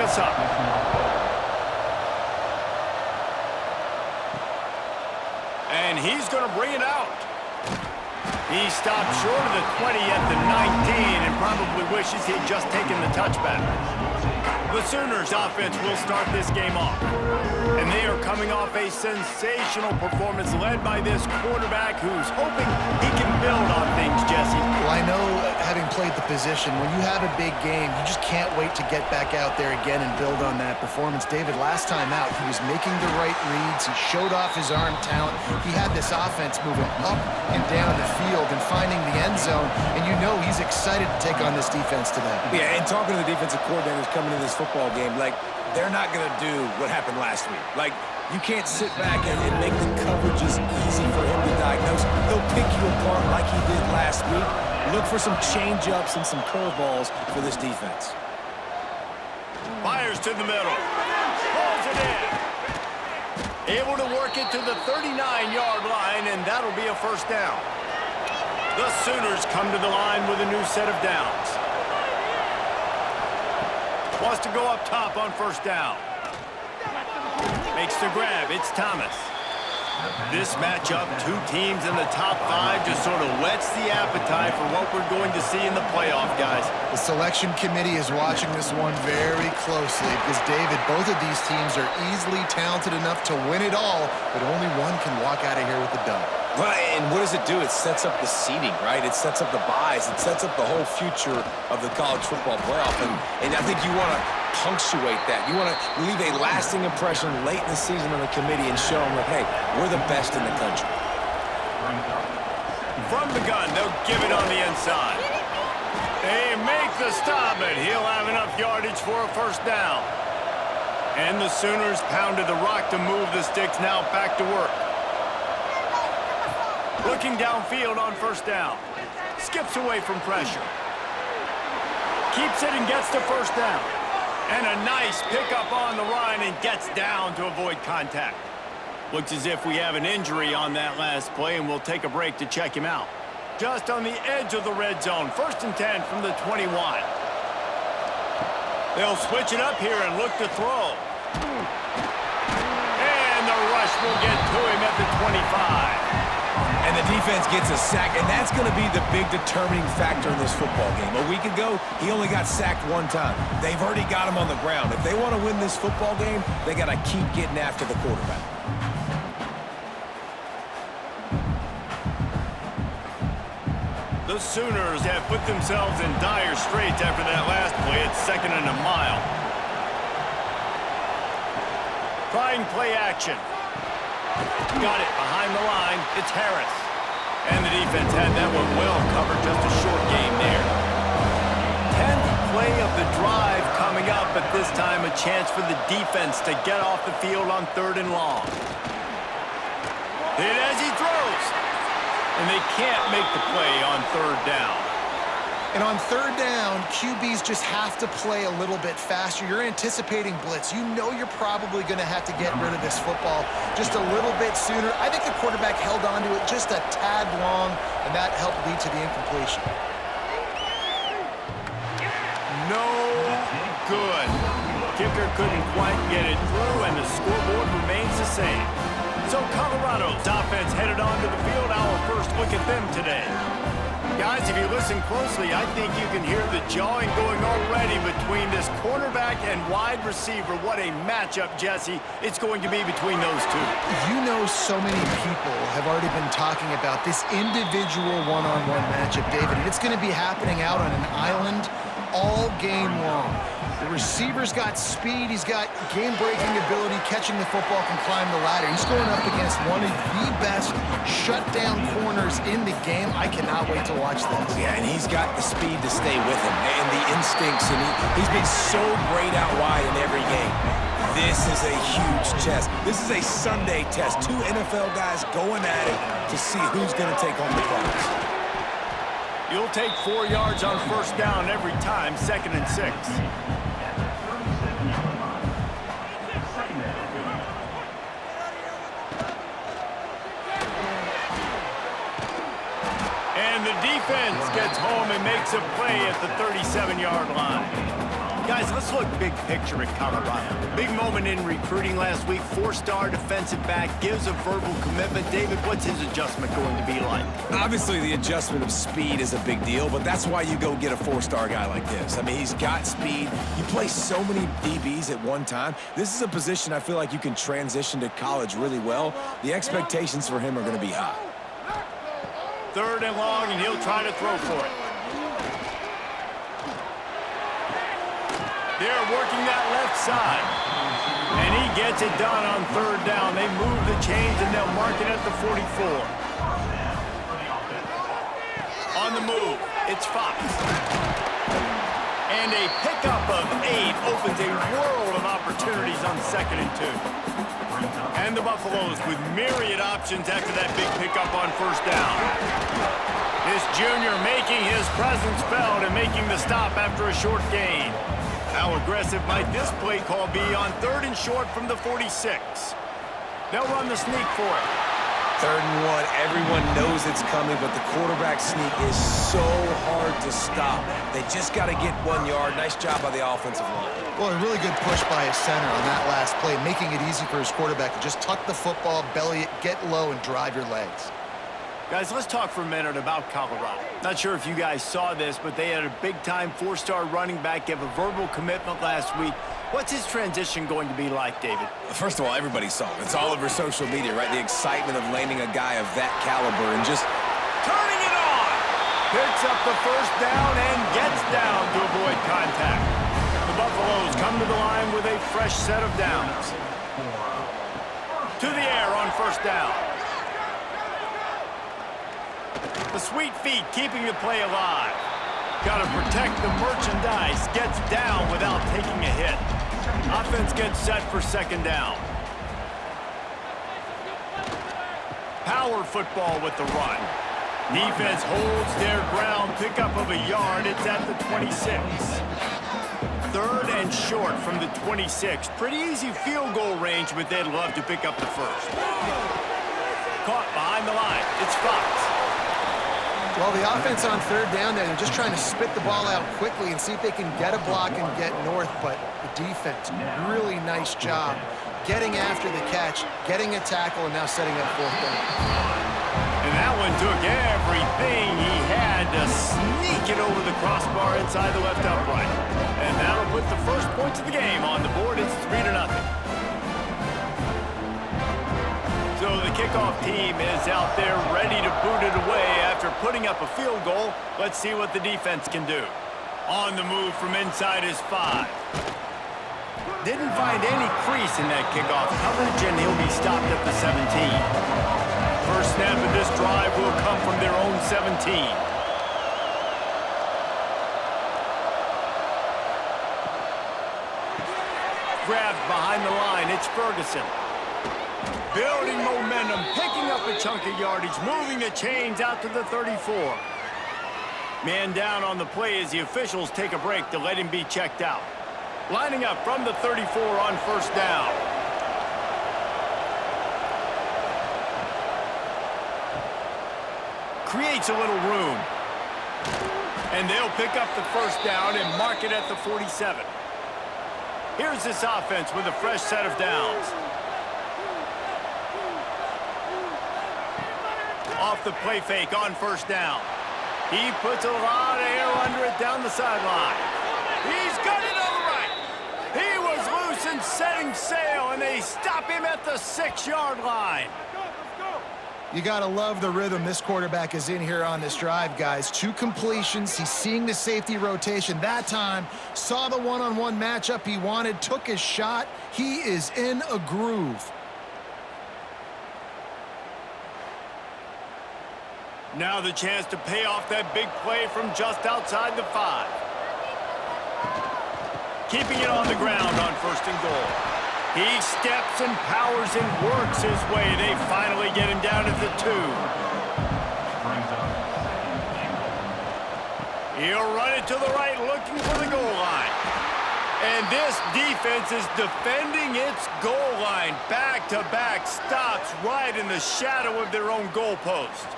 us up. And he's going to bring it out. He stopped short of the 20 at the 19 and probably wishes he'd just taken the touchback. The Sooners offense will start this game off. And they are coming off a sensational performance led by this quarterback who's hoping he can build on things, Jesse. Well, I know, having played the position, when you have a big game, you just can't wait to get back out there again and build on that performance. David, last time out, he was making the right reads. He showed off his arm talent. He had this offense moving up and down the field and finding the end zone. And you know he's excited to take on this defense today. Yeah, and talking to the defensive coordinators coming into this football game, like, they're not going to do what happened last week. Like, you can't sit back and make the coverages easy for him to diagnose. He'll pick you apart like he did last week. Look for some change-ups and some curveballs for this defense. Fires to the middle. Pulls it in. Able to work it to the 39-yard line, and that'll be a first down. The Sooners come to the line with a new set of downs. Wants to go up top on first down. Makes the grab. It's Thomas. This matchup, two teams in the top 5, just sort of whets the appetite for what we're going to see in the playoff, guys. The selection committee is watching this one very closely because, David, both of these teams are easily talented enough to win it all, but only one can walk out of here with the dub. Well, and what does it do? It sets up the seeding, right? It sets up the buys. It sets up the whole future of the college football playoff. And I think you want to punctuate that. You want to leave a lasting impression late in the season on the committee and show them, like, hey, we're the best in the country. From the gun, they'll give it on the inside. They make the stop, and he'll have enough yardage for a first down. And the Sooners pounded the rock to move the sticks, now back to work. Looking downfield on first down. Skips away from pressure. Keeps it and gets to first down. And a nice pickup on the line and gets down to avoid contact. Looks as if we have an injury on that last play, and we'll take a break to check him out. Just on the edge of the red zone. First and 10 from the 21. They'll switch it up here and look to throw. And the rush will get to him at the 25. And the defense gets a sack, and that's going to be the big determining factor in this football game. A week ago, he only got sacked one time. They've already got him on the ground. If they want to win this football game, they got to keep getting after the quarterback. The Sooners have put themselves in dire straits after that last play. It's 2nd and a mile. Trying play action. Got it behind the line. It's Harris. And the defense had that one well covered. Just a short game there. 10th play of the drive coming up, but this time a chance for the defense to get off the field on 3rd and long. Hit as he throws. And they can't make the play on 3rd down. And on 3rd down, QBs just have to play a little bit faster. You're anticipating blitz. You know you're probably going to have to get rid of this football just a little bit sooner. I think the quarterback held on to it just a tad long, and that helped lead to the incompletion. No good. Kicker couldn't quite get it through, and the scoreboard remains the same. So Colorado's offense headed onto the field. Our first look at them today. Guys, if you listen closely, I think you can hear the jawing going already between this quarterback and wide receiver. What a matchup, Jesse, it's going to be between those two. You know, so many people have already been talking about this individual one-on-one matchup, David, and it's going to be happening out on an island all game long. The receiver's got speed, he's got game-breaking ability, catching the football, can climb the ladder. He's going up against one of the best shutdown corners in the game. I cannot wait to watch this. Yeah, and he's got the speed to stay with him and the instincts, and he's been so great out wide in every game. This is a huge test. This is a Sunday test. Two NFL guys going at it to see who's going to take home the prize. You'll take 4 yards on first down every time, 2nd and 6. And the defense gets home and makes a play at the 37-yard line. Guys, let's look big picture at Colorado. Big moment in recruiting last week. 4-star defensive back gives a verbal commitment. David, what's his adjustment going to be like? Obviously, the adjustment of speed is a big deal, but that's why you go get a 4-star guy like this. I mean, he's got speed. You play so many DBs at one time. This is a position I feel like you can transition to college really well. The expectations for him are going to be high. 3rd and long, and he'll try to throw for it. They're working that left side. And he gets it done on 3rd down. They move the chains, and they'll mark it at the 44. On the move, it's Fox. And a pickup of 8 opens a world of opportunities on 2nd and 2. And the Buffaloes with myriad options after that big pickup on 1st down. This junior making his presence felt and making the stop after a short gain. How aggressive might this play call be on 3rd and short from the 46? They'll run the sneak for it. 3rd and 1, everyone knows it's coming, but the quarterback sneak is so hard to stop. They just got to get 1 yard. Nice job by the offensive line. Well, a really good push by his center on that last play, making it easy for his quarterback to just tuck the football, belly it, get low, and drive your legs. Guys, let's talk for a minute about Colorado. Not sure if you guys saw this, but they had a big-time 4-star running back give a verbal commitment last week. What's his transition going to be like, David? First of all, everybody saw it. It's all over social media, right? The excitement of landing a guy of that caliber and just turning it on. Picks up the 1st down and gets down to avoid contact. The Buffaloes come to the line with a fresh set of downs. To the air on 1st down. The sweet feet keeping the play alive. Got to protect the merchandise. Gets down without taking a hit. Offense gets set for 2nd down. Power football with the run. Defense holds their ground. Pickup of a yard. It's at the 26. 3rd and short from the 26. Pretty easy field goal range, but they'd love to pick up the 1st. Caught behind the line. It's Fox. Well, the offense on 3rd down there, they're just trying to spit the ball out quickly and see if they can get a block and get north, but the defense, really nice job getting after the catch, getting a tackle, and now setting up 4th down. And that one took everything he had to sneak it over the crossbar inside the left upright. And that'll put the 1st points of the game on the board. It's 3-0. So the kickoff team is out there ready to boot it away after putting up a field goal. Let's see what the defense can do. On the move from inside is 5. Didn't find any crease in that kickoff coverage, and he'll be stopped at the 17. First snap of this drive will come from their own 17. Grabbed behind the line, it's Ferguson. Building momentum, picking up a chunk of yardage, moving the chains out to the 34. Man down on the play as the officials take a break to let him be checked out. Lining up from the 34 on 1st down. Creates a little room. And they'll pick up the 1st down and mark it at the 47. Here's this offense with a fresh set of downs. Off the play fake on 1st down. He puts a lot of air under it down the sideline. He's got it on the right. He was loose and setting sail, and they stop him at the 6-yard line. You got to love the rhythm this quarterback is in here on this drive, guys. 2 completions. He's seeing the safety rotation. That time, saw the one-on-one matchup he wanted, took his shot. He is in a groove. Now the chance to pay off that big play from just outside the 5. Keeping it on the ground on 1st and goal. He steps and powers and works his way. They finally get him down at the 2. He'll run it to the right, looking for the goal line. And this defense is defending its goal line. Back-to-back stops right in the shadow of their own goalpost.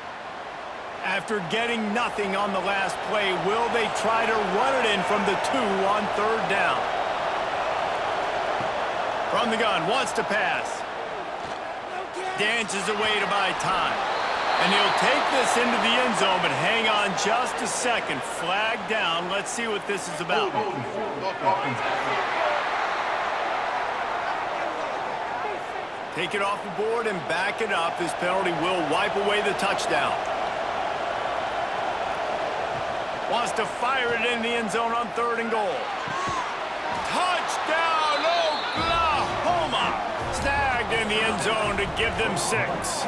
After getting nothing on the last play, will they try to run it in from the 2 on 3rd down? From the gun, wants to pass. Dances away to buy time. And he'll take this into the end zone, but hang on just a second. Flag down. Let's see what this is about. Take it off the board and back it up. This penalty will wipe away the touchdown. Wants to fire it in the end zone on 3rd and goal. Touchdown, Oklahoma! Snagged in the end zone to give them 6.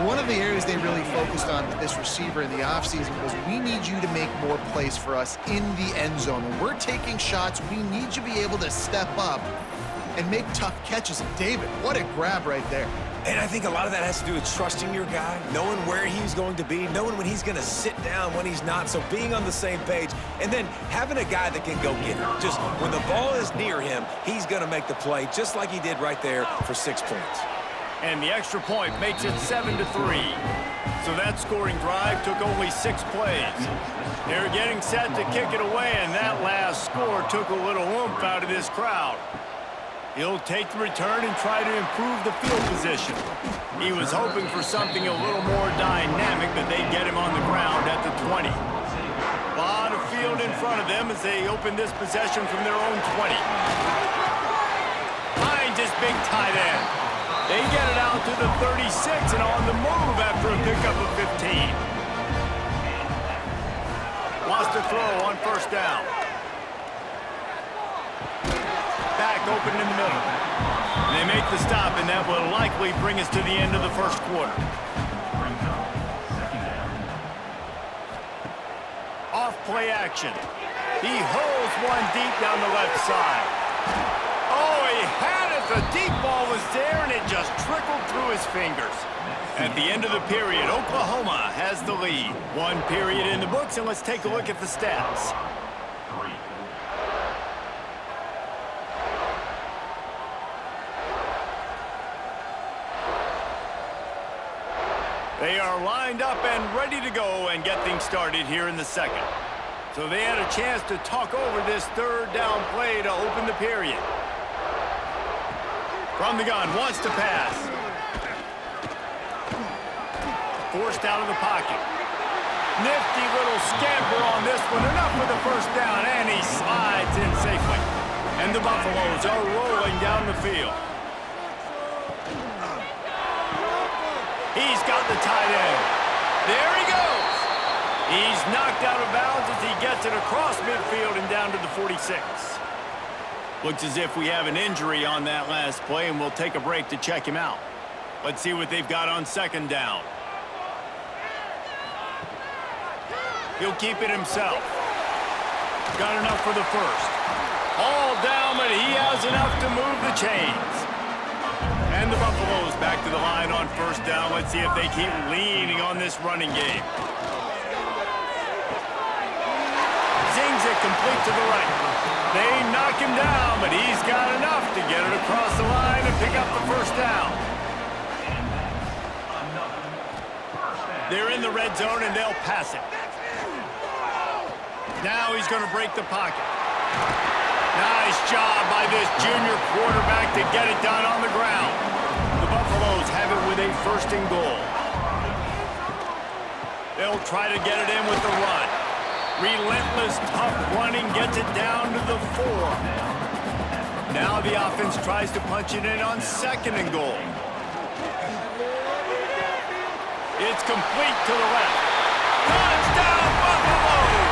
One of the areas they really focused on with this receiver in the offseason was we need you to make more plays for us in the end zone. When we're taking shots, we need you to be able to step up and make tough catches. And David, what a grab right there. And I think a lot of that has to do with trusting your guy, knowing where he's going to be, knowing when he's going to sit down, when he's not, so being on the same page, and then having a guy that can go get it. Just when the ball is near him, he's going to make the play, just like he did right there for 6 points. And the extra point makes it 7-3. So that scoring drive took only 6 plays. They're getting set to kick it away, and that last score took a little oomph out of this crowd. He'll take the return and try to improve the field position. He was hoping for something a little more dynamic, but they get him on the ground at the 20. A lot of field in front of them as they open this possession from their own 20. Finds his big tight end. They get it out to the 36 and on the move after a pickup of 15. Wants to throw on 1st down. Back open in the middle. And they make the stop, and that will likely bring us to the end of the 1st quarter. Off play action. He holds one deep down the left side. Oh, he had it. The deep ball was there, and it just trickled through his fingers. At the end of the period, Oklahoma has the lead. 1 period in the books, and let's take a look at the stats. They are lined up and ready to go and get things started here in the 2nd. So they had a chance to talk over this 3rd down play to open the period. From the gun, wants to pass. Forced out of the pocket. Nifty little scamper on this one. Enough for the 1st down, and he slides in safely. And the Buffaloes are rolling down the field. He's got the tight end. There he goes. He's knocked out of bounds as he gets it across midfield and down to the 46. Looks as if we have an injury on that last play, and we'll take a break to check him out. Let's see what they've got on 2nd down. He'll keep it himself. Got enough for the 1st. All down, but he has enough to move the chains. And the Buffaloes back to the line on 1st down. Let's see if they keep leaning on this running game. Zings it complete to the right. They knock him down, but he's got enough to get it across the line and pick up the 1st down. They're in the red zone, and they'll pass it. Now he's going to break the pocket. Nice job by this junior quarterback to get it done on the ground. The Buffaloes have it with a 1st and goal. They'll try to get it in with the run. Relentless, tough running gets it down to the 4. Now the offense tries to punch it in on 2nd and goal. It's complete to the left. Touchdown, Buffaloes!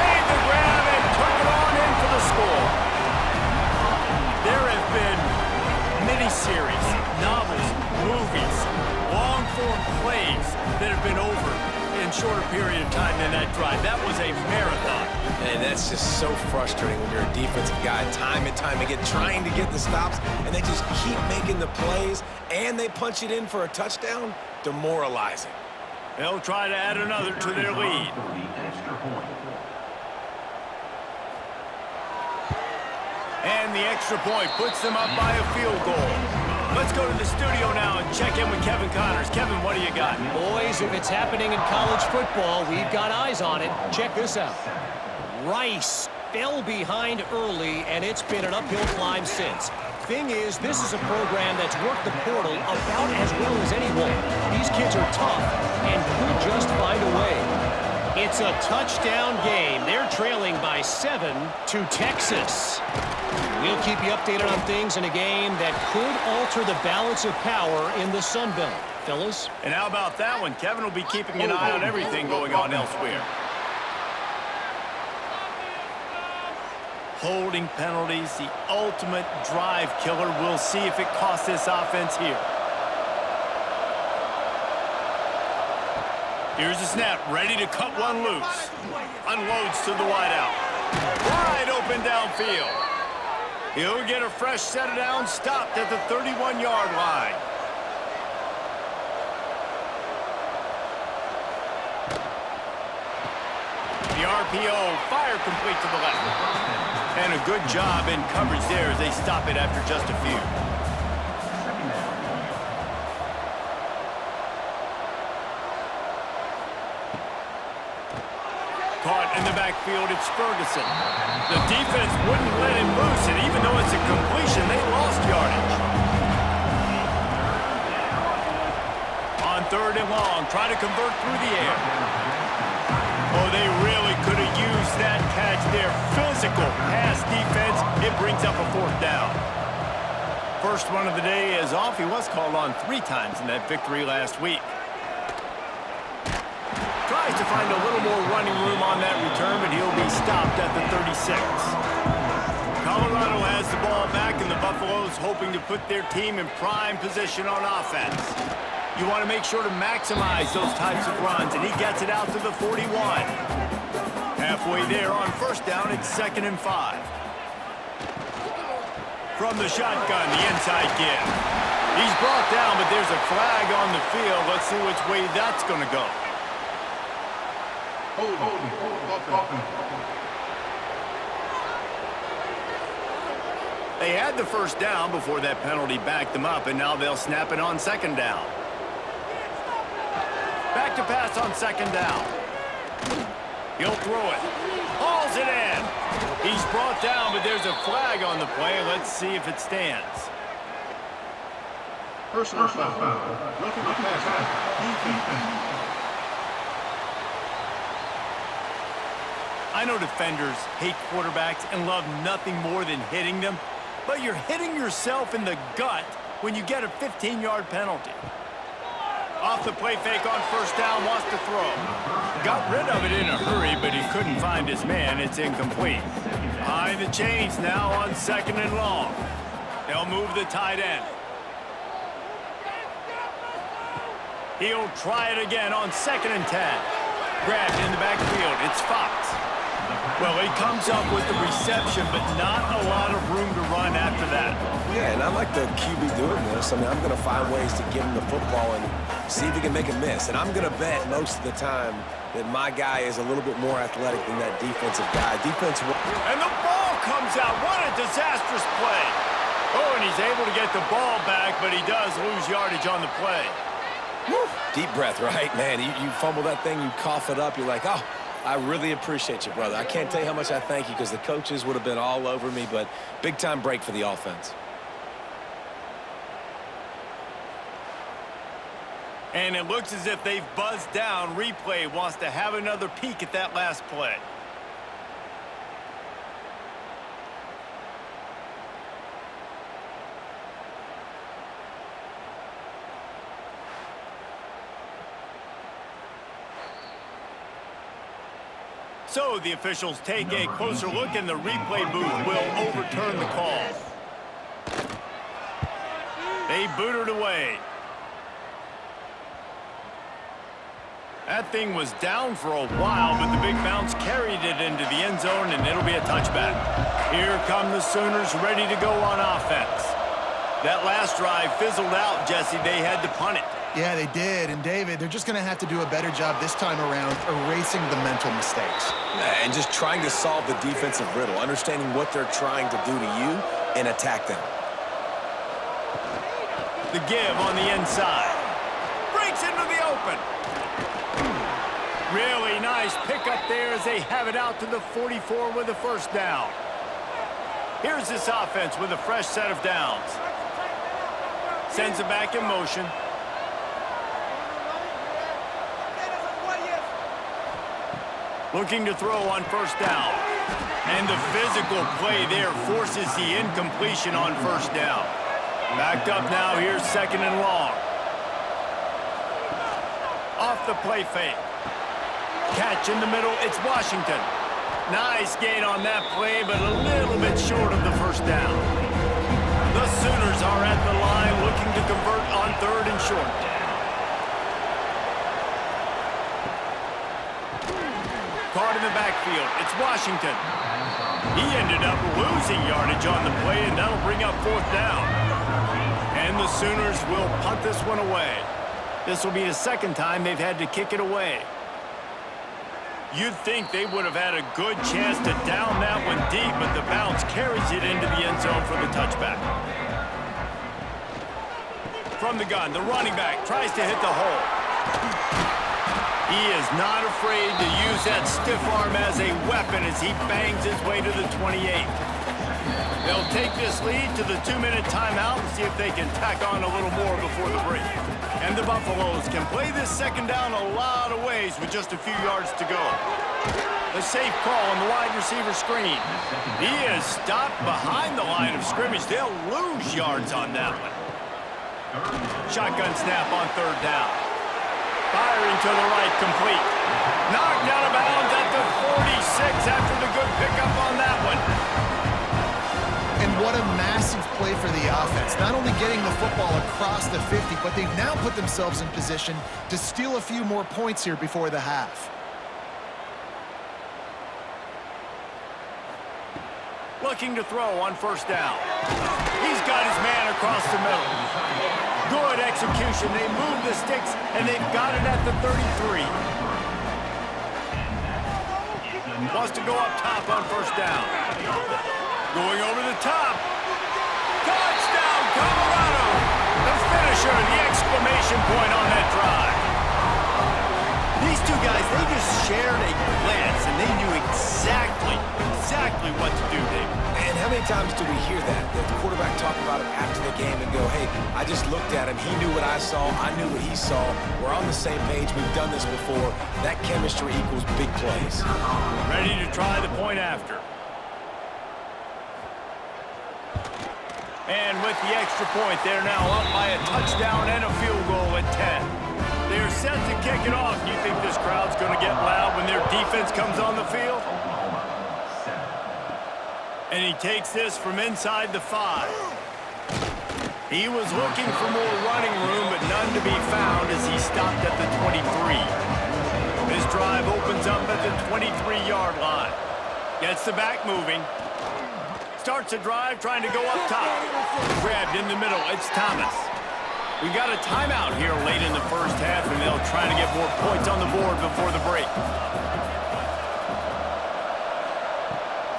Made the grab and took it on in for the score. There have been miniseries, novels, movies, long-form plays that have been over in shorter period of time than that drive. That was a marathon. And that's just so frustrating when you're a defensive guy, time and time again, trying to get the stops, and they just keep making the plays, and they punch it in for a touchdown. Demoralizing. They'll try to add another to their lead. And the extra point puts them up by a field goal. Let's go to the studio now and check in with Kevin Connors. Kevin, what do you got? Boys, if it's happening in college football, we've got eyes on it. Check this out. Rice fell behind early, and it's been an uphill climb since. Thing is, this is a program that's worked the portal about as well as anyone. These kids are tough and could just find a way. It's a touchdown game. They're trailing by 7 to Texas. We'll keep you updated on things in a game that could alter the balance of power in the Sun Belt. Fellas? And how about that one? Kevin will be keeping an eye on everything going on elsewhere. Holding penalties, the ultimate drive killer. We'll see if it costs this offense here. Here's the snap, ready to cut one loose. Unloads to the wideout. Wide open downfield. He'll get a fresh set down, stopped at the 31-yard line. The RPO, fire complete to the left. And a good job in coverage there as they stop it after just a few. Caught in the backfield, it's Ferguson. The defense wouldn't let him loose, and even though it's a completion, they lost yardage. On 3rd and long, try to convert through the air. Oh, they really could have used that catch there. Physical pass defense. It brings up a 4th down. First one of the day is off. He was called on 3 times in that victory last week. Tries to find a little more running room on that return, but he'll be stopped at the 36. Colorado has the ball back, and the Buffaloes hoping to put their team in prime position on offense. You want to make sure to maximize those types of runs, and he gets it out to the 41. Halfway there on 1st down, it's 2nd and 5. From the shotgun, the inside give. He's brought down, but there's a flag on the field. Let's see which way that's going to go. They had the 1st down before that penalty backed them up, and now they'll snap it on 2nd down. Back to pass on 2nd down. He'll throw it. Hauls it in. He's brought down, but there's a flag on the play. Let's see if it stands. Personal foul. Roughing the passer. I know defenders hate quarterbacks and love nothing more than hitting them, but you're hitting yourself in the gut when you get a 15-yard penalty. Off the play fake on 1st down, wants to throw. Got rid of it in a hurry, but he couldn't find his man. It's incomplete. Behind the chains now on 2nd and long. They'll move the tight end. He'll try it again on 2nd and 10. Grabbed in the backfield. It's Fox. Well, he comes up with the reception, but not a lot of room to run after that. Yeah, and I like the QB doing this. I mean, I'm going to find ways to give him the football and see if he can make a miss. And I'm going to bet most of the time that my guy is a little bit more athletic than that defensive guy. And the ball comes out. What a disastrous play. Oh, and he's able to get the ball back, but he does lose yardage on the play. Woo. Deep breath, right? Man, you fumble that thing, you cough it up, you're like, oh, I really appreciate you, brother. I can't tell you how much I thank you because the coaches would have been all over me, but big-time break for the offense. And it looks as if they've buzzed down. Replay wants to have another peek at that last play. So the officials take a closer look, and the replay booth will overturn the call. They boot it away. That thing was down for a while, but the big bounce carried it into the end zone, and it'll be a touchback. Here come the Sooners ready to go on offense. That last drive fizzled out, Jesse. They had to punt it. Yeah, they did. And, David, they're just going to have to do a better job this time around erasing the mental mistakes. And just trying to solve the defensive riddle, understanding what they're trying to do to you and attack them. The give on the inside. Breaks into the open. Really nice pickup there as they have it out to the 44 with a first down. Here's this offense with a fresh set of downs. Sends it back in motion. Looking to throw on first down. And the physical play there forces the incompletion on first down. Backed up now, here's second and long. Off the play fake. Catch in the middle, it's Washington. Nice gain on that play, but a little bit short of the first down. The Sooners are at the line looking to convert on third and short. Caught in the backfield, it's Washington. He ended up losing yardage on the play, and that'll bring up fourth down. And the Sooners will punt this one away. This will be the second time they've had to kick it away. You'd think they would have had a good chance to down that one deep, but the bounce carries it into the end zone for the touchback. From the gun, the running back tries to hit the hole. He is not afraid to use that stiff arm as a weapon as he bangs his way to the 28. They'll take this lead to the 2-minute timeout and see if they can tack on a little more before the break. And the Buffaloes can play this second down a lot of ways with just a few yards to go. A safe call on the wide receiver screen. He is stopped behind the line of scrimmage. They'll lose yards on that one. Shotgun snap on third down. Firing to the right, complete. Knocked out of bounds at the 46 after the good pickup on that one. And what a massive play for the offense. Not only getting the football across the 50, but they've now put themselves in position to steal a few more points here before the half. Looking to throw on first down. He's got his man across the middle. Good execution. They move the sticks, and they've got it at the 33. Wants to go up top on first down. Going over the top. Touchdown, Colorado! The finisher, the exclamation point on that drive. These two guys, they just shared a glance, and they knew exactly what to do, Dave. And how many times do we hear that? The quarterback talk about him after the game and go, hey, I just looked at him. He knew what I saw. I knew what he saw. We're on the same page. We've done this before. That chemistry equals big plays. Ready to try the point after. And with the extra point, they're now up by a touchdown and a field goal at 10. They're set to kick it off. You think this crowd's going to get loud when their defense comes on the field? And he takes this from inside the 5. He was looking for more running room, but none to be found as he stopped at the 23. This drive opens up at the 23-yard line. Gets the back moving. Starts a drive trying to go up top. Grabbed in the middle. It's Thomas. We got a timeout here late in the first half, and they'll try to get more points on the board before the break.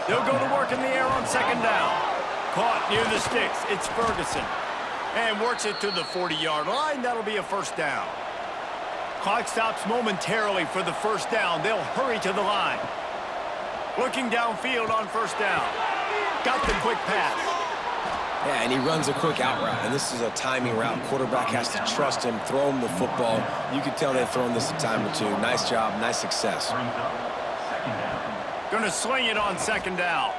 They'll go to work in the air on second down. Caught near the sticks. It's Ferguson. And works it to the 40-yard line. That'll be a first down. Clock stops momentarily for the first down. They'll hurry to the line. Looking downfield on first down. Got the quick pass. Yeah, and he runs a quick out route, and this is a timing route. Quarterback has to trust him, throw him the football. You can tell they've thrown this a time or two. Nice job, nice success. Gonna sling it on second down.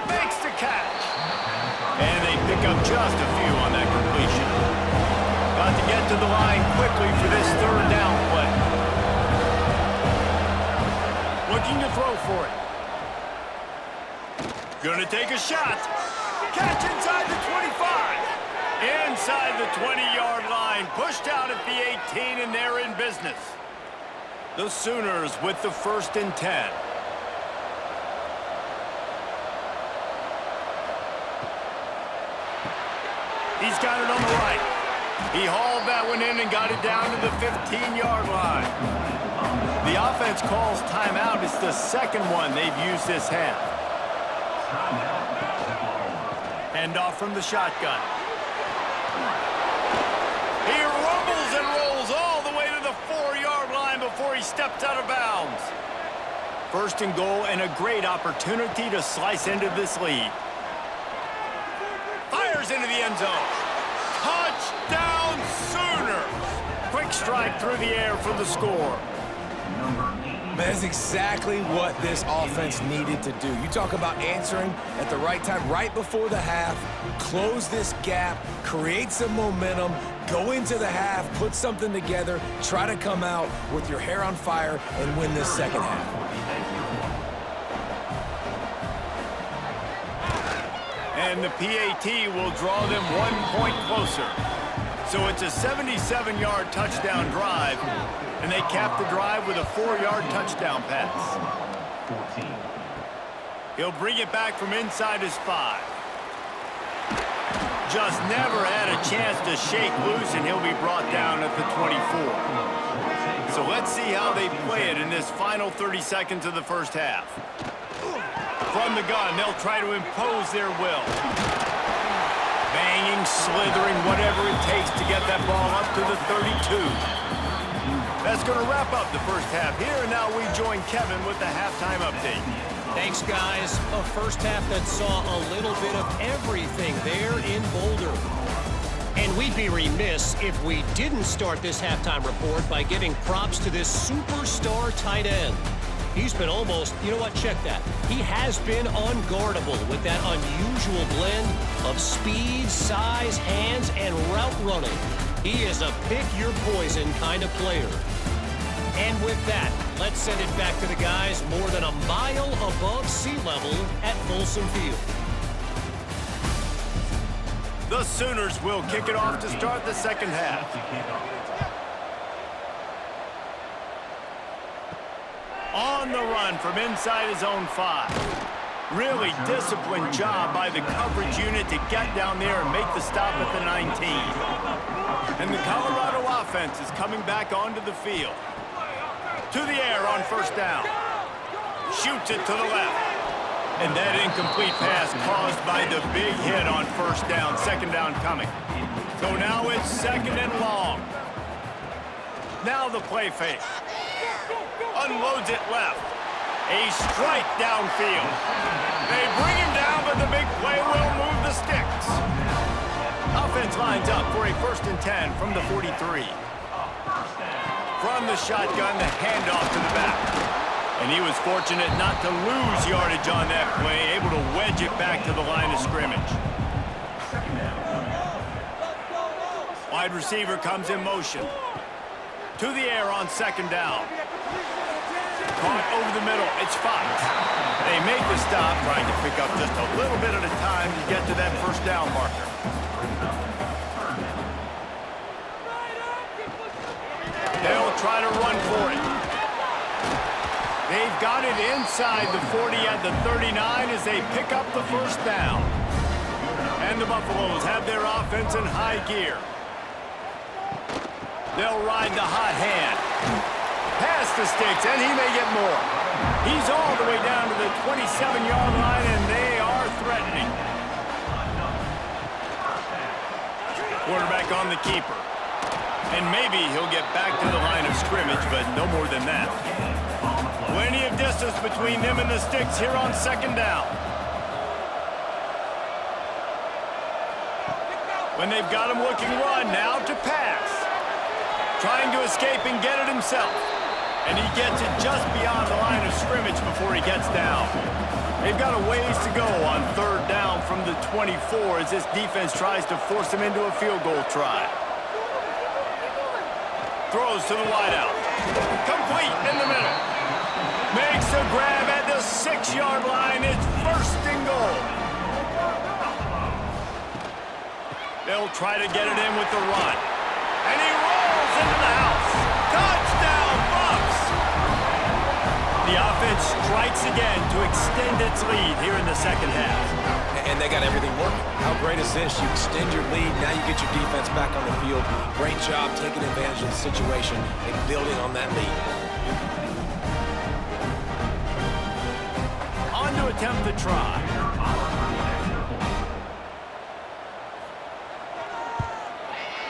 Makes the catch. And they pick up just a few on that completion. Got to get to the line quickly for this third down play. Looking to throw for it. Gonna take a shot. Catch inside the 25. Inside the 20-yard line. Pushed out at the 18, and they're in business. The Sooners with the 1st and 10. He's got it on the right. He hauled that one in and got it down to the 15-yard line. The offense calls timeout. It's the second one they've used this half. Hand off from the shotgun. He rumbles and rolls all the way to the 4-yard line before he steps out of bounds. First and goal, and a great opportunity to slice into this lead. Fires into the end zone. Touchdown Sooners! Quick strike through the air for the score. That's exactly what this offense needed to do. You talk about answering at the right time, right before the half, close this gap, create some momentum, go into the half, put something together, try to come out with your hair on fire and win this second half. And the PAT will draw them 1 point closer. So it's a 77-yard touchdown drive, and they cap the drive with a 4-yard touchdown pass. He'll bring it back from inside his 5. Just never had a chance to shake loose, and he'll be brought down at the 24. So let's see how they play it in this final 30 seconds of the first half. From the gun, they'll try to impose their will. Banging, slithering, whatever it takes to get that ball up to the 32. That's going to wrap up the first half here, and now we join Kevin with the halftime update. Thanks, guys. A first half that saw a little bit of everything there in Boulder. And we'd be remiss if we didn't start this halftime report by giving props to this superstar tight end. He's been almost, you know what, check that. He has been unguardable with that unusual blend of speed, size, hands, and route running. He is a pick-your-poison kind of player. And with that, let's send it back to the guys more than a mile above sea level at Folsom Field. The Sooners will kick it off to start the second half. On the run from inside his own 5. Really disciplined job by the coverage unit to get down there and make the stop at the 19. And the Colorado offense is coming back onto the field. To the air on first down. Shoots it to the left. And that incomplete pass caused by the big hit on first down. Second down coming. So now it's second and long. Now the play fake. Unloads it left. A strike downfield. They bring him down, but the big play will move the sticks. Offense lines up for a 1st and 10 from the 43. From the shotgun, the handoff to the back. And he was fortunate not to lose yardage on that play, able to wedge it back to the line of scrimmage. Wide receiver comes in motion. To the air on second down. Caught over the middle. It's Fox. They make the stop, trying to pick up just a little bit at a time to get to that first down marker. They'll try to run for it. They've got it inside the 40 at the 39 as they pick up the first down. And the Buffaloes have their offense in high gear. They'll ride the hot hand. Past the sticks, and he may get more. He's all the way down to the 27-yard line, and they are threatening. Quarterback on the keeper. And maybe he'll get back to the line of scrimmage, but no more than that. Plenty of distance between them and the sticks here on second down. When they've got him looking run, now to pass. Trying to escape and get it himself. And he gets it just beyond the line of scrimmage before he gets down. They've got a ways to go on third down from the 24 as this defense tries to force him into a field goal try. Throws to the wideout. Complete in the middle. Makes a grab at the 6-yard line. It's first and goal. They'll try to get it in with the run. And he rolls into the house. Touchdown, Bucks! The offense strikes again to extend its lead here in the second half. And they got everything working. How great is this? You extend your lead, now you get your defense back on the field. Great job taking advantage of the situation and building on that lead. On to attempt the try.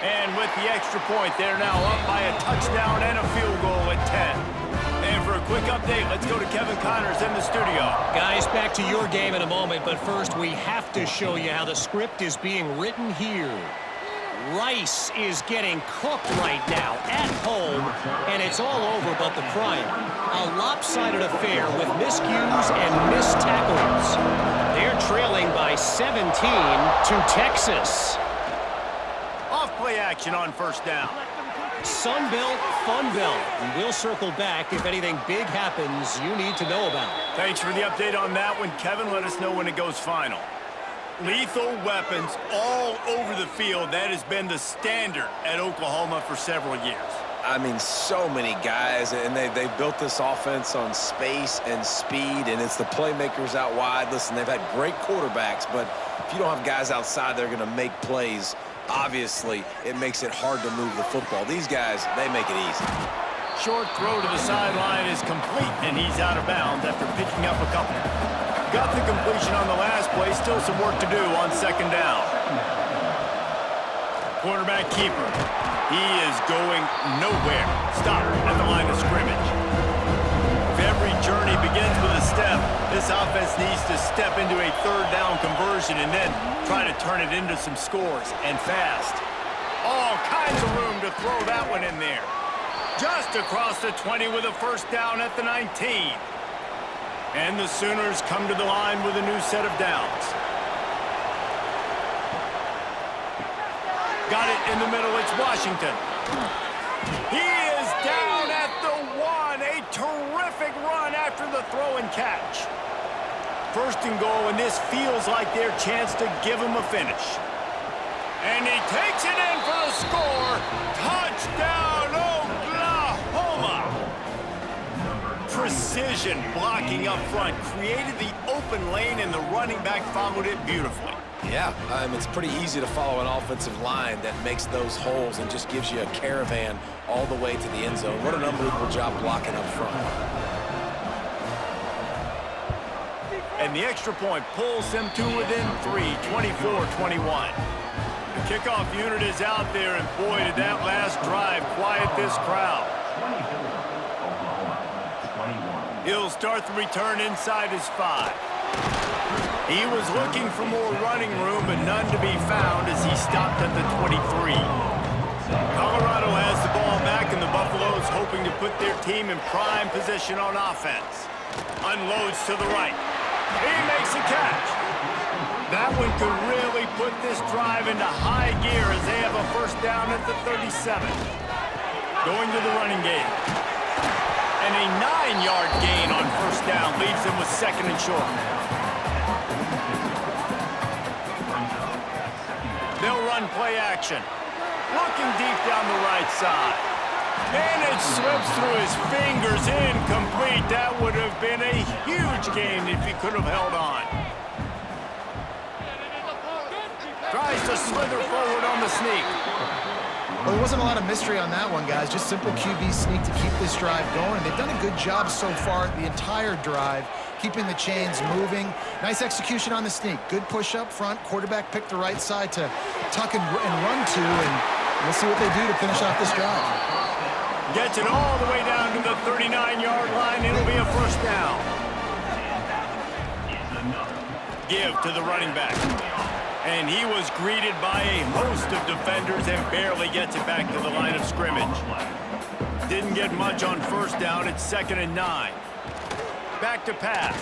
And with the extra point, they're now up by a touchdown and a field goal at 10. And for a quick update, let's go to Kevin Connors in the studio. Guys, back to your game in a moment, but first we have to show you how the script is being written here. Rice is getting cooked right now at home, and it's all over but the crying. A lopsided affair with miscues and missed tackles. They're trailing by 17 to Texas. Off-play action on first down. Sunbelt, Funbelt. We'll circle back if anything big happens you need to know about. Thanks for the update on that one, Kevin. Let us know when it goes final. Lethal weapons all over the field. That has been the standard at Oklahoma for several years. I mean, so many guys, and they've built this offense on space and speed, and it's the playmakers out wide. Listen, they've had great quarterbacks, but if you don't have guys outside that are going to make plays, obviously, it makes it hard to move the football. These guys, they make it easy. Short throw to the sideline is complete, and he's out of bounds after picking up a couple. Got the completion on the last play. Still some work to do on second down. Quarterback keeper. He is going nowhere. Stop at the line of scrimmage. If every journey begins with a step, this offense needs to step into a third down conversion and then try to turn it into some scores, and fast. All kinds of room to throw that one in there. Just across the 20 with a first down at the 19. And the Sooners come to the line with a new set of downs. Got it in the middle. It's Washington. He is down at the 1. A terrific run after the throw and catch. First and goal, and this feels like their chance to give him a finish. And he takes it in for the score. Touchdown, Oklahoma! Precision blocking up front created the open lane, and the running back followed it beautifully. Yeah, it's pretty easy to follow an offensive line that makes those holes and just gives you a caravan all the way to the end zone. What an unbelievable job blocking up front. And the extra point pulls them to within 3, 24-21. The kickoff unit is out there, and boy, did that last drive quiet this crowd. He'll start the return inside his 5. He was looking for more running room, but none to be found as he stopped at the 23. Colorado has the ball back, and the Buffaloes hoping to put their team in prime position on offense. Unloads to the right. He makes a catch. That one could really put this drive into high gear as they have a first down at the 37. Going to the running game. And a 9-yard gain on first down leaves them with second and short. They'll run play action. Looking deep down the right side. And it slips through his fingers, incomplete. That would have been a huge gain if he could have held on. Tries to slither forward on the sneak. Well, there wasn't a lot of mystery on that one, guys. Just simple QB sneak to keep this drive going. They've done a good job so far the entire drive, keeping the chains moving. Nice execution on the sneak. Good push up front. Quarterback picked the right side to tuck and run to, and we'll see what they do to finish off this drive. Gets it all the way down to the 39-yard line. It'll be a first down. Give to the running back. And he was greeted by a host of defenders and barely gets it back to the line of scrimmage. Didn't get much on first down. It's 2nd and 9. Back to pass.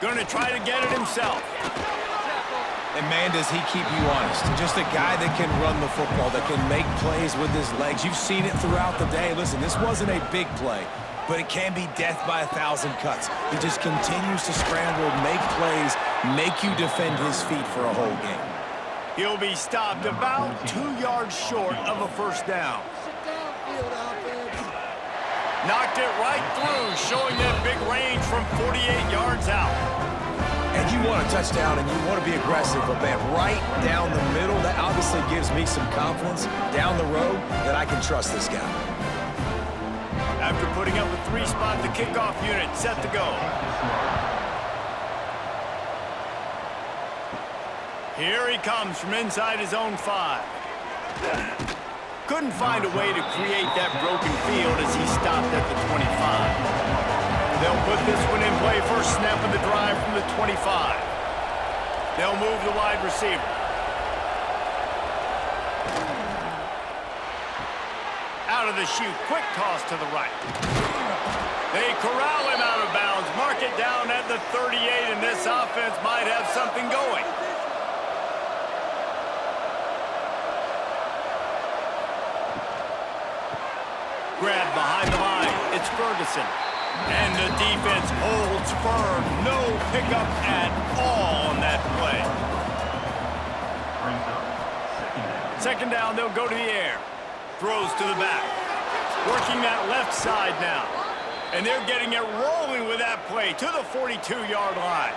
Gonna try to get it himself. And man, does he keep you honest. Just a guy that can run the football, that can make plays with his legs. You've seen it throughout the day. Listen, this wasn't a big play, but it can be death by 1,000 cuts. He just continues to scramble, make plays, make you defend his feet for a whole game. He'll be stopped about 2 yards short of a first down. Knocked it right through, showing that big range from 48 yards out. And you want a touchdown and you want to be aggressive, but man, right down the middle, that obviously gives me some confidence down the road that I can trust this guy. After putting up a 3-spot, the kickoff unit set to go. Here he comes from inside his own 5. Couldn't find a way to create that broken field as he stopped at the 25. They'll put this one in play first snap of the drive from the 25. They'll move the wide receiver. Out of the chute, quick toss to the right. They corral him out of bounds, mark it down at the 38, and this offense might have something going. Grab behind the line, it's Ferguson. And the defense holds firm, no pickup at all on that play. Second down, they'll go to the air. Throws to the back. Working that left side now. And they're getting it rolling with that play to the 42-yard line.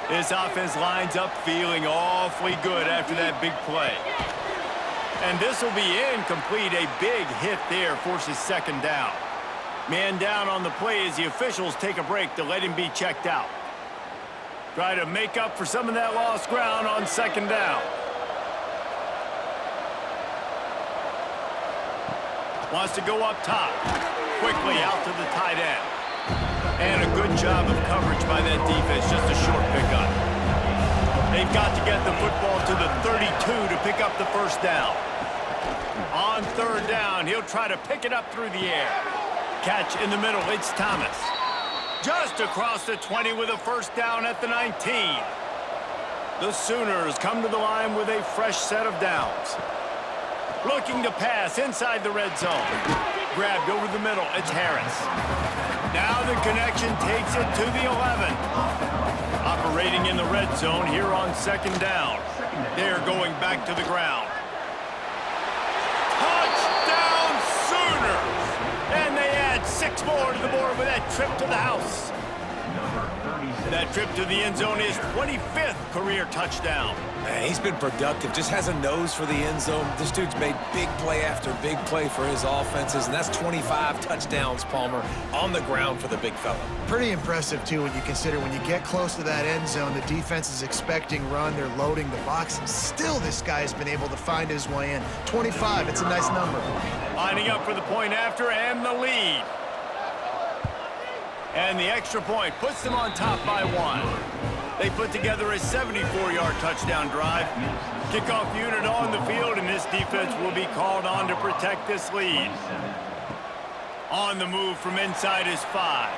This offense lines up feeling awfully good after that big play. And this will be incomplete. A big hit there forces second down. Man down on the play as the officials take a break to let him be checked out. Try to make up for some of that lost ground on second down. Wants to go up top. Quickly out to the tight end. And a good job of coverage by that defense. Just a short pickup. They've got to get the football to the 32 to pick up the first down. On third down, he'll try to pick it up through the air. Catch in the middle, it's Thomas. Just across the 20 with a first down at the 19. The Sooners come to the line with a fresh set of downs. Looking to pass inside the red zone. Grabbed over the middle, it's Harris. Now the connection takes it to the 11. Operating in the red zone here on second down. They're going back to the ground. Touchdown Sooners! And they add 6 more to the board with that trip to the house. That trip to the end zone is 25th career touchdown. Man, he's been productive, just has a nose for the end zone. This dude's made big play after big play for his offenses, and that's 25 touchdowns, Palmer, on the ground for the big fella. Pretty impressive, too, when you consider when you get close to that end zone, the defense is expecting run, they're loading the box. Still, this guy's been able to find his way in. 25, it's a nice number. Lining up for the point after and the lead. And the extra point puts them on top by 1. They put together a 74-yard touchdown drive. Kickoff unit on the field, and this defense will be called on to protect this lead. On the move from inside his 5.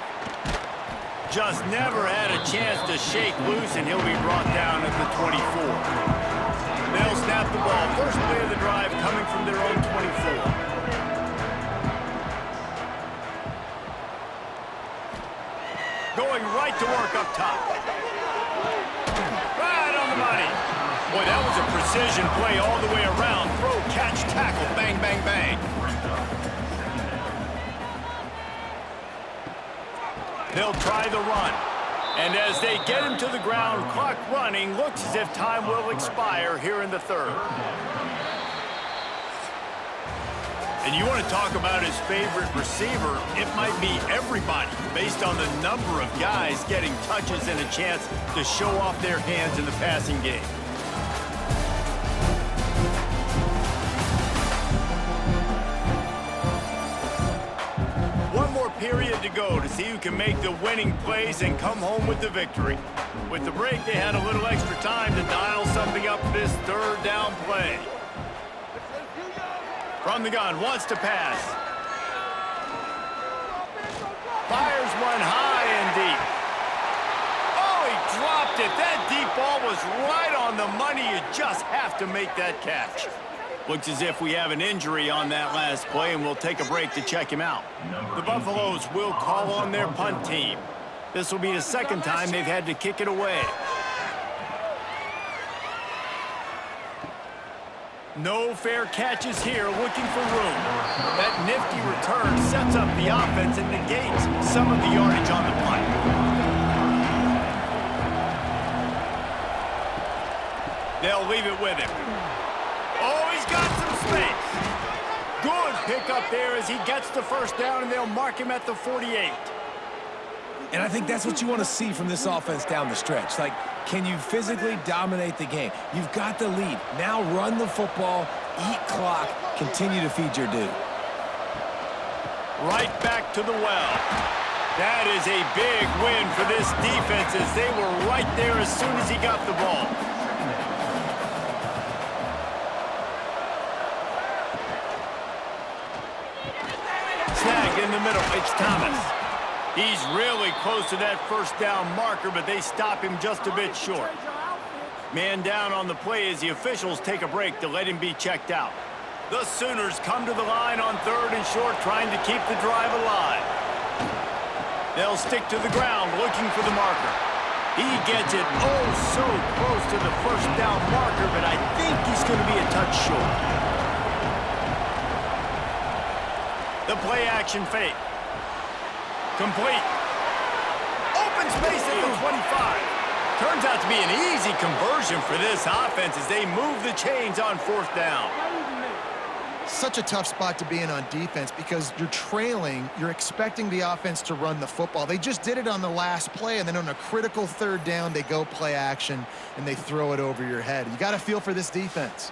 Just never had a chance to shake loose, and he'll be brought down at the 24. They'll snap the ball. First play of the drive coming from their own 24. Going right to work up top. Right on the money. Boy, that was a precision play all the way around. Throw, catch, tackle, bang, bang, bang. They'll try the run. And as they get him to the ground, clock running, looks as if time will expire here in the third. And you want to talk about his favorite receiver, it might be everybody based on the number of guys getting touches and a chance to show off their hands in the passing game. One more period to go to see who can make the winning plays and come home with the victory. With the break, they had a little extra time to dial something up for this third down play. From the gun, wants to pass. Fires one high and deep. Oh, he dropped it. That deep ball was right on the money. You just have to make that catch. Looks as if we have an injury on that last play, and we'll take a break to check him out. The Buffaloes will call on their punt team. This will be the second time they've had to kick it away. No fair catches here, looking for room. That nifty return sets up the offense and negates some of the yardage on the punt. They'll leave it with him. Oh, he's got some space. Good pick up there as he gets the first down, and they'll mark him at the 48. And I think that's what you want to see from this offense down the stretch. Like, can you physically dominate the game? You've got the lead. Now run the football, eat clock, continue to feed your dude. Right back to the well. That is a big win for this defense as they were right there as soon as he got the ball. Snagged in the middle. It's Thomas. He's really close to that first down marker, but they stop him just a bit short. Man down on the play as the officials take a break to let him be checked out. The Sooners come to the line on 3rd and short, trying to keep the drive alive. They'll stick to the ground, looking for the marker. He gets it oh so close to the first down marker, but I think he's going to be a touch short. The play action fake. Complete. Open space at the 25. Turns out to be an easy conversion for this offense as they move the chains on 4th down. Such a tough spot to be in on defense because you're trailing, you're expecting the offense to run the football. They just did it on the last play, and then on a critical 3rd down, they go play action, and they throw it over your head. You got to feel for this defense.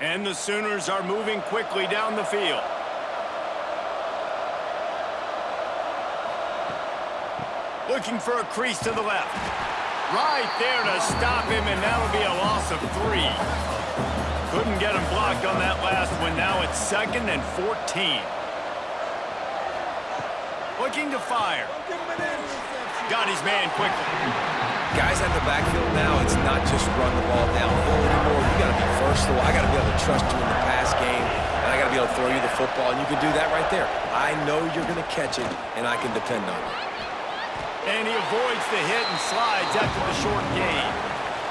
And the Sooners are moving quickly down the field. Looking for a crease to the left. Right there to stop him, and that'll be a loss of 3. Couldn't get him blocked on that last one. Now it's 2nd and 14. Looking to fire. Got his man quickly. Guys at the backfield now, it's not just run the ball downhill anymore. You got to be versatile. I got to be able to trust you in the pass game, and I got to be able to throw you the football, and you can do that right there. I know you're going to catch it, and I can depend on it. And he avoids the hit and slides after the short gain.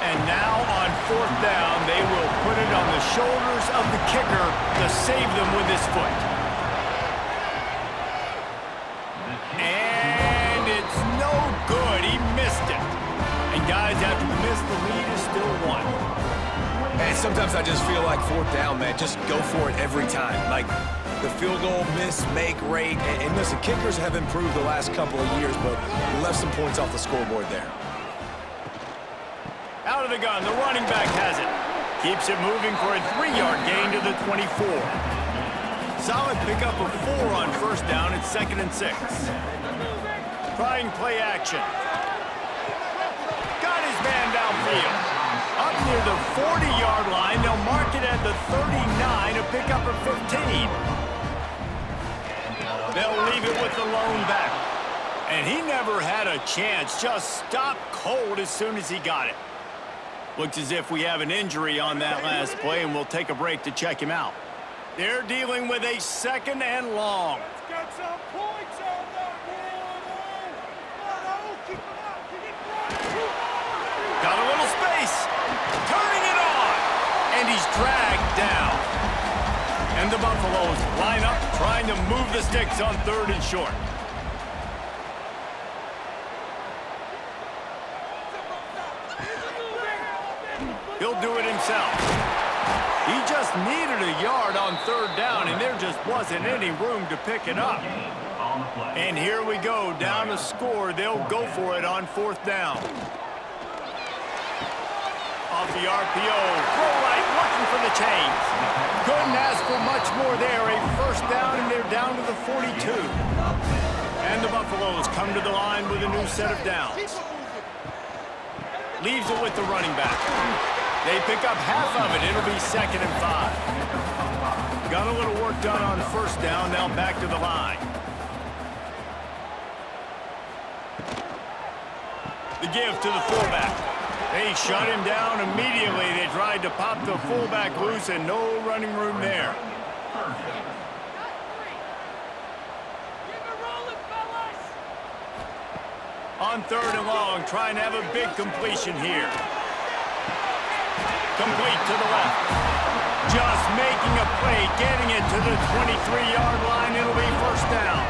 And now on 4th down, they will put it on the shoulders of the kicker to save them with his foot. And it's no good. He missed it. And guys, after the miss, the lead is still 1. And sometimes I just feel like 4th down, man. Just go for it every time. Like the field goal miss-make rate. And listen, kickers have improved the last couple of years, but we left some points off the scoreboard there. Out of the gun, the running back has it. Keeps it moving for a 3-yard gain to the 24. Solid pickup of 4 on 1st down. It's 2nd and 6. Trying play action. Got his man downfield. Up near the 40-yard line, they'll mark it at the 39, a pickup of 15. They'll leave it with the lone back. And he never had a chance, just stopped cold as soon as he got it. Looks as if we have an injury on that last play, and we'll take a break to check him out. They're dealing with a 2nd and long. Let's get some points on that one. Got a little space. Turning it on. And he's dragged down. And the Buffaloes line up, trying to move the sticks on 3rd and short. He'll do it himself. He just needed a yard on 3rd down, and there just wasn't any room to pick it up. And here we go, down to score. They'll go for it on 4th down. Off the RPO, throw right, looking for the chains. Couldn't ask for much more there. A 1st down, and they're down to the 42. And the Buffaloes come to the line with a new set of downs. Leaves it with the running back. They pick up half of it. It'll be 2nd and 5. Got a little work done on 1st down. Now back to the line. The give to the fullback. They shut him down immediately. They tried to pop the fullback loose, and no running room there. On 3rd and long, trying to have a big completion here. Complete to the left. Just making a play, getting it to the 23-yard line. It'll be 1st down.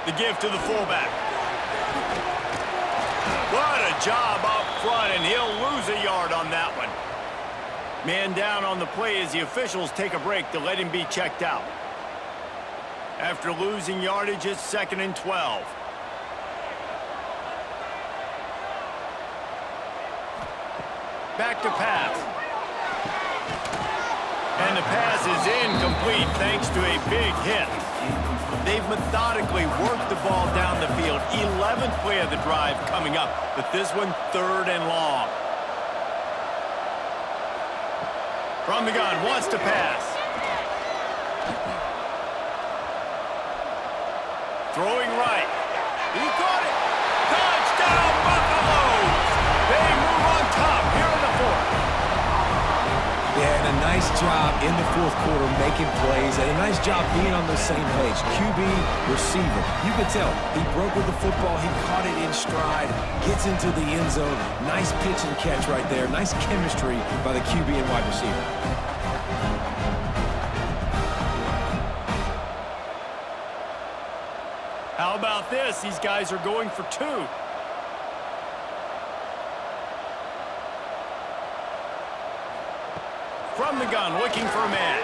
The give to the fullback. job up front, and he'll lose a yard on that one. Man down on the play as the officials take a break to let him be checked out. After losing yardage, it's 2nd and 12. Back to pass. And the pass is incomplete thanks to a big hit. They've methodically worked the ball down the field. 11th play of the drive coming up, but this one 3rd and long. From the gun, wants to pass. Throwing right. He caught it. Touchdown, Buffaloes! They move on top here in the 4th. Yeah, and a nice job in the 4th quarter making plays, and a nice job being on the same page. QB, receiver. You can tell he broke with the football. He caught it in stride, gets into the end zone. Nice pitch and catch right there. Nice chemistry by the QB and wide receiver. How about this? These guys are going for 2. From the gun, looking for a man.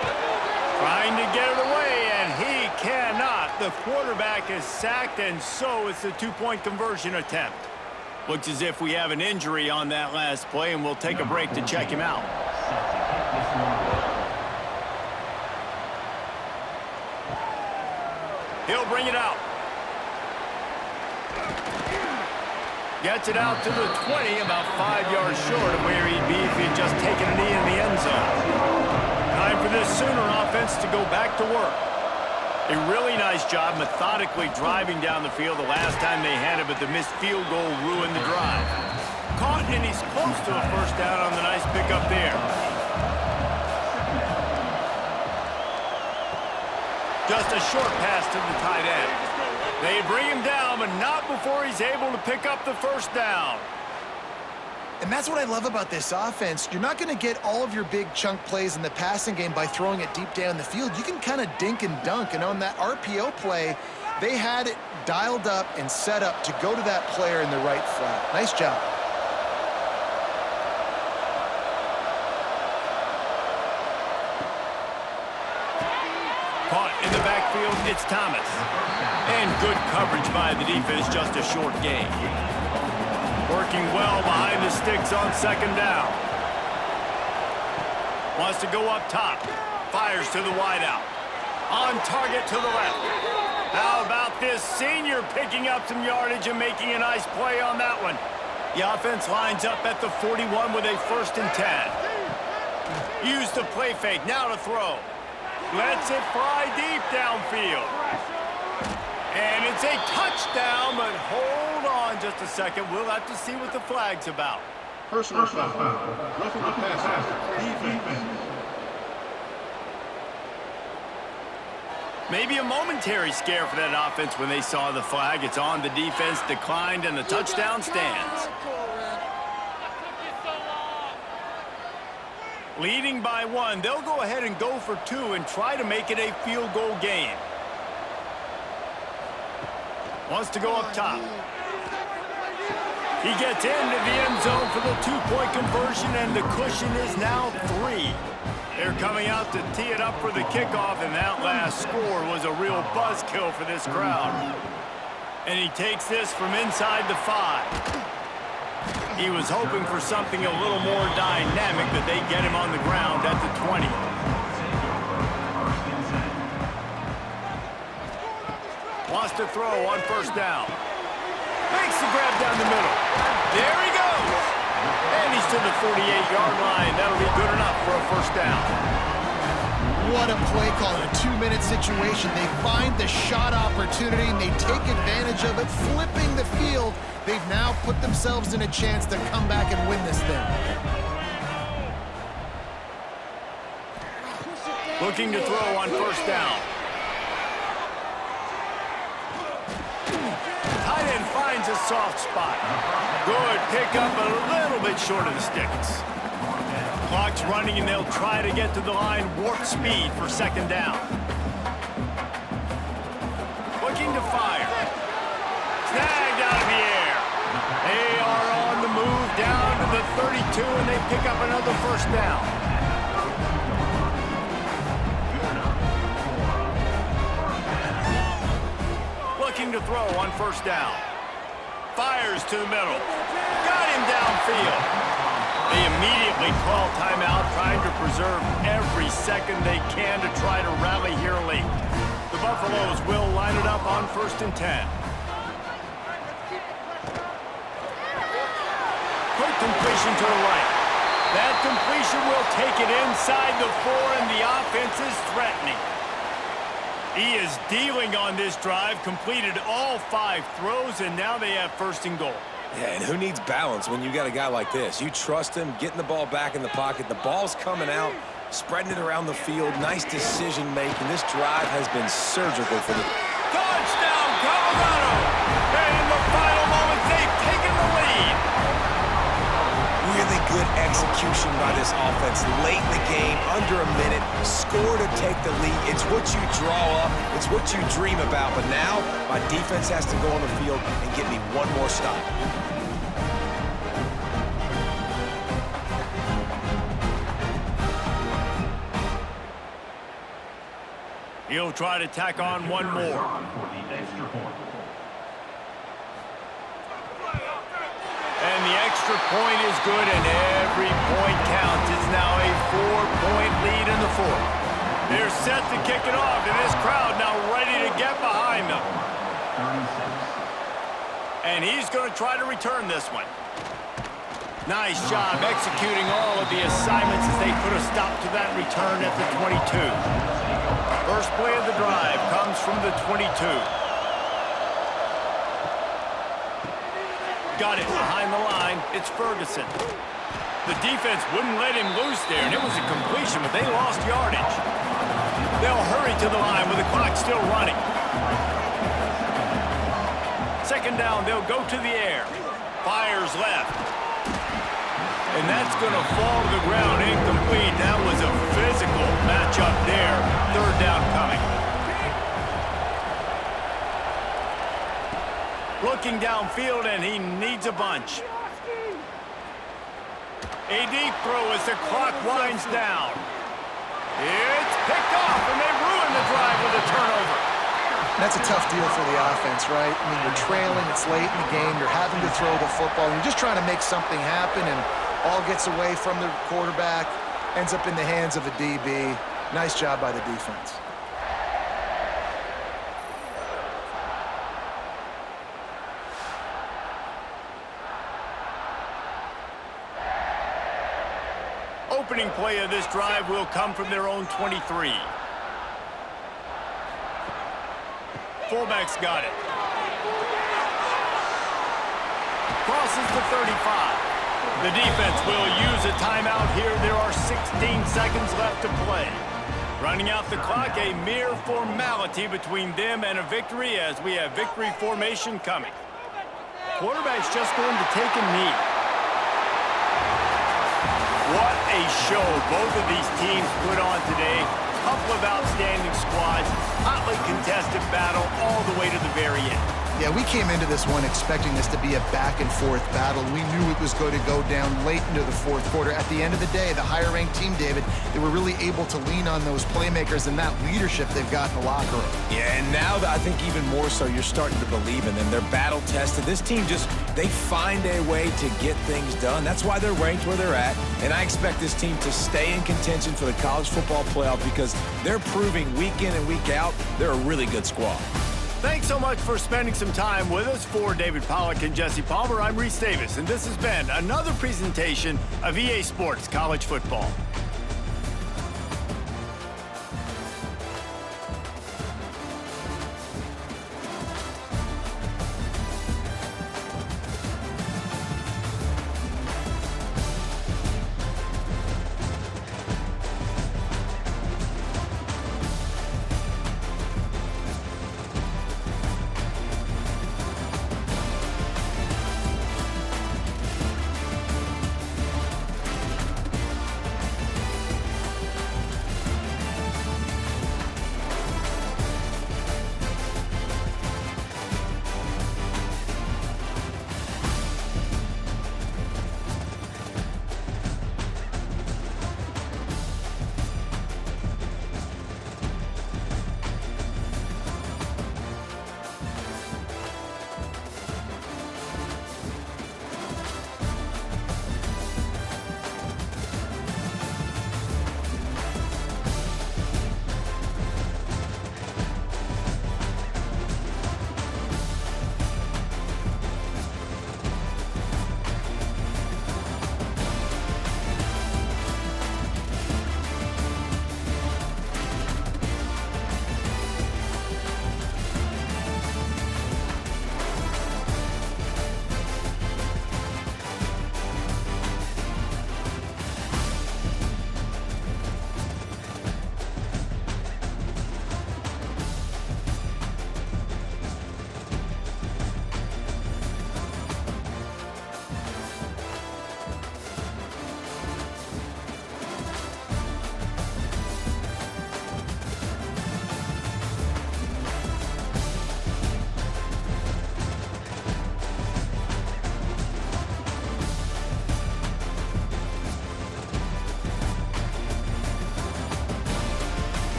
Trying to get it away, and he cannot. The quarterback is sacked, and so it's a 2-point conversion attempt. Looks as if we have an injury on that last play, and we'll take a break to check him out. He'll bring it out. Gets it out to the 20, about 5 yards short of where he'd be if he had just taken a knee in the end zone. Time for this Sooner offense to go back to work. A really nice job methodically driving down the field the last time they had it, but the missed field goal ruined the drive. Caught, and he's close to a 1st down on the nice pickup there. Just a short pass to the tight end. They bring him down, but not before he's able to pick up the 1st down. And that's what I love about this offense. You're not going to get all of your big chunk plays in the passing game by throwing it deep down the field. You can kind of dink and dunk. And on that RPO play, they had it dialed up and set up to go to that player in the right flat. Nice job. Caught in the backfield, it's Thomas. And good coverage by the defense, just a short gain. Working well behind the sticks on 2nd down. Wants to go up top. Fires to the wideout. On target to the left. How about this senior picking up some yardage and making a nice play on that one? The offense lines up at the 41 with a 1st and 10. Use the play fake, now to throw. Lets it fly deep downfield. And it's a touchdown, but hold on just a second. We'll have to see what the flag's about. Personal foul. Roughing the passer. Defense. Maybe a momentary scare for that offense when they saw the flag. It's on, the defense declined, and the touchdown stands. Leading by 1, they'll go ahead and go for 2 and try to make it a field goal game. Wants to go up top. He gets into the end zone for the 2-point conversion, and the cushion is now 3. They're coming out to tee it up for the kickoff, and that last score was a real buzzkill for this crowd. And he takes this from inside the 5. He was hoping for something a little more dynamic, but they get him on the ground at the 20. Wants to throw on 1st down. Makes the grab down the middle. There he goes. And he's to the 48-yard line. That'll be good enough for a 1st down. What a play call in a 2-minute situation. They find the shot opportunity, and they take advantage of it, flipping the field. They've now put themselves in a chance to come back and win this thing. Looking to throw on 1st down. Tight end finds a soft spot. Good pickup, but a little bit short of the sticks. Clock's running, and they'll try to get to the line warp speed for 2nd down. Looking to fire. Snagged out of the air. They are on the 2, and they pick up another first down. Looking to throw on first down. Fires to the middle. Got him downfield. They immediately call timeout, trying to preserve every second they can to try to rally here late. The Buffaloes will line it up on 1st and 10. Quick completion to the right. That completion will take it inside the 4, and the offense is threatening. He is dealing on this drive, completed all 5 throws, and now they have 1st and goal. Yeah, and who needs balance when you got a guy like this? You trust him, getting the ball back in the pocket. The ball's coming out, spreading it around the field. Nice decision-making. This drive has been surgical for the... Touchdown, Colorado! And in the final moments, they've taken the lead. Really good execution by this offense. Late in the game, under a minute, score to take the lead. It's what you draw up. It's what you dream about. But now, my defense has to go on the field and get me one more stop. He'll try to tack on one more. And the extra point is good, and every point counts. It's now a 4-point lead in the 4th. They're set to kick it off, and this crowd now ready to get behind them. And he's going to try to return this one. Nice job executing all of the assignments as they put a stop to that return at the 22. First play of the drive comes from the 22. Got it behind the line. It's Ferguson. The defense wouldn't let him loose there, and it was a completion, but they lost yardage. They'll hurry to the line with the clock still running. Second down, they'll go to the air. Fires left. And that's going to fall to the ground incomplete. That was a physical matchup there. 3rd down coming. Looking downfield, and he needs a bunch. A deep throw as the clock winds down. It's picked off, and they ruin the drive with a turnover. That's a tough deal for the offense, right? I mean, you're trailing, it's late in the game, you're having to throw the football, and you're just trying to make something happen, and all gets away from the quarterback, ends up in the hands of a DB. Nice job by the defense. Opening play of this drive will come from their own 23. Fullback's got it. Crosses the 35. The defense will use a timeout here. There are 16 seconds left to play. Running out the clock, a mere formality between them and a victory as we have victory formation coming. Quarterback's just going to take a knee. What a show both of these teams put on today. Couple of outstanding squads, hotly contested battle all the way to the very end. Yeah, we came into this one expecting this to be a back-and-forth battle. We knew it was going to go down late into the 4th quarter. At the end of the day, the higher-ranked team, David, they were really able to lean on those playmakers and that leadership they've got in the locker room. Yeah, and now I think even more so, you're starting to believe in them. They're battle-tested. This team they find a way to get things done. That's why they're ranked where they're at. And I expect this team to stay in contention for the college football playoff because they're proving week in and week out they're a really good squad. Thanks so much for spending some time with us. For David Pollack and Jesse Palmer, I'm Reese Davis, and this has been another presentation of EA Sports College Football.